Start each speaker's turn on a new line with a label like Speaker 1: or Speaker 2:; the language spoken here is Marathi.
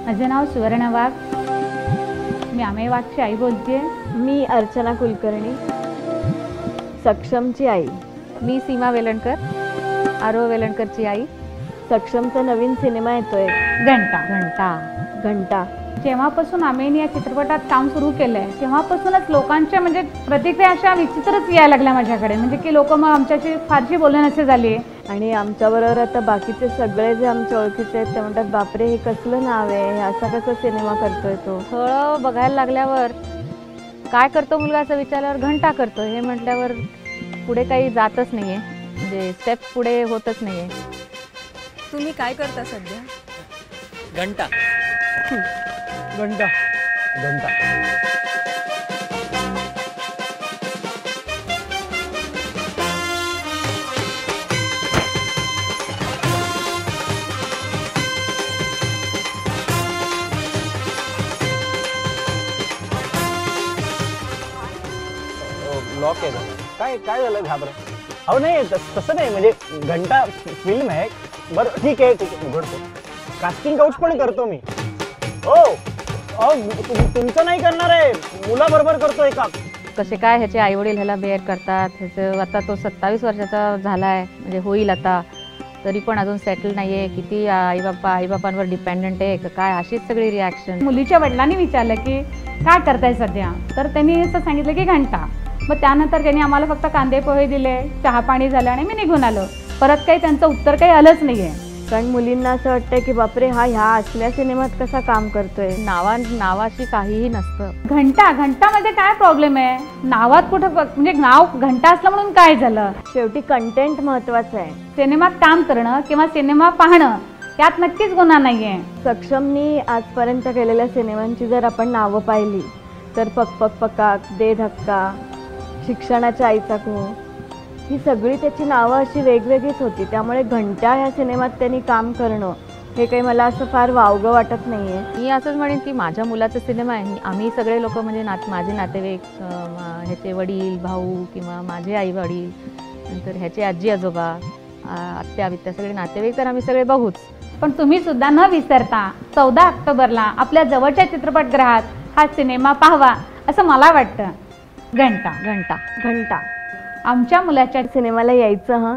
Speaker 1: माझे नाव सुवर्ण वाघ, मी अमेय वाघची आई बोलतेय।
Speaker 2: मी अर्चना कुलकर्णी, सक्षमची आई।
Speaker 3: मी सीमा वेलणकर, आरव वेलणकरची आई।
Speaker 2: सक्षमचा नवीन सिनेमा येतोय,
Speaker 1: घंटा।
Speaker 3: घंटा
Speaker 2: घंटा।
Speaker 1: जेव्हापासून आम्ही या चित्रपटात काम सुरू केलंय तेव्हापासूनच लोकांच्या म्हणजे प्रतिक्रिया अशा विचित्रच यायला लागल्या माझ्याकडे, म्हणजे की लोक मग आमच्याशी फारशी बोलणेसे झाली।
Speaker 2: आणि आमच्याबरोबर आता बाकीचे सगळे जे आमच्या ओळखीचे आहेत ते म्हणतात, बापरे हे कसलं नाव आहे, हे असा कसा सिनेमा करतोय तो।
Speaker 3: थोडं बघायला लागल्यावर काय करतो मुलगा असं विचारल्यावर घंटा करतो हे म्हटल्यावर पुढे काही जातच नाहीये, म्हणजे स्टेप पुढे होतच नाहीये।
Speaker 4: तुम्ही काय करता सध्या?
Speaker 5: घंटा घंटा घंटा। लॉक आहे काय काय झालं घाबरं? अहो नाही तसं नाही, म्हणजे घंटा फिल्म आहे। बरं ठीक आहे उघडतो, कास्टिंग काउच पण करतो मी। हो अहो तुमचं नाही करणार आहे, मुलाबरोबर करतोय का?
Speaker 3: कसे काय ह्याचे आई वडील ह्याला बेअर करतात, ह्याचं आता तो 27 वर्षाचा झालाय, म्हणजे होईल आता, तरी पण अजून सेटल नाहीये, किती आईबापांवर डिपेंडंट आहे का काय, अशीच सगळी रिॲक्शन।
Speaker 1: मुलीच्या वडिलांनी विचारलं की काय करताय सध्या, तर त्यांनी असं सांगितलं की घंटा। मग त्यानंतर त्यांनी आम्हाला फक्त कांदे पोहे दिले, चहा पाणी झालं आणि मी निघून आलो। परत काही त्यांचं उत्तर काही आलंच नाहीये,
Speaker 2: कारण मुलींना असं वाटतंय की बापरे हा ह्या असल्या सिनेमात कसा काम करतोय।
Speaker 3: नावाशी काहीही नसतं।
Speaker 1: घंटामध्ये काय प्रॉब्लेम आहे? नावात कुठं म्हणजे नाव घंटा असलं म्हणून काय झालं?
Speaker 2: शेवटी कंटेंट महत्वाचं आहे।
Speaker 1: सिनेमात काम करणं किंवा सिनेमा पाहणं यात नक्कीच गुन्हा नाहीये।
Speaker 2: सक्षमनी आजपर्यंत केलेल्या सिनेमांची जर आपण नावं पाहिली तर पक पक पकाक, दे धक्का, शिक्षणाच्या आईचा खून, ही सगळी त्याची नावं अशी वेगवेगळीच होती। त्यामुळे घंटा ह्या सिनेमात त्यांनी काम करणं हे काही मला असं फार वावगं वाटत नाहीये।
Speaker 3: मी असंच म्हणेन की माझ्या मुलाचा सिनेमा आहे, आम्ही सगळे लोक म्हणजे माझे नातेवाईक, ह्याचे वडील भाऊ किंवा माझे आई वडील, नंतर ह्याचे आजी आजोबा, आत्या बित्या, सगळे नातेवाईक तर आम्ही सगळे बघूच।
Speaker 1: पण तुम्ही सुद्धा न विसरता 14 ऑक्टोबरला आपल्या जवळच्या चित्रपटगृहात हा सिनेमा पाहावा असं मला वाटतं। घंटा
Speaker 2: घंटा घंटा
Speaker 1: आमच्या मुलाच्या
Speaker 2: सिनेमाला यायचं हां।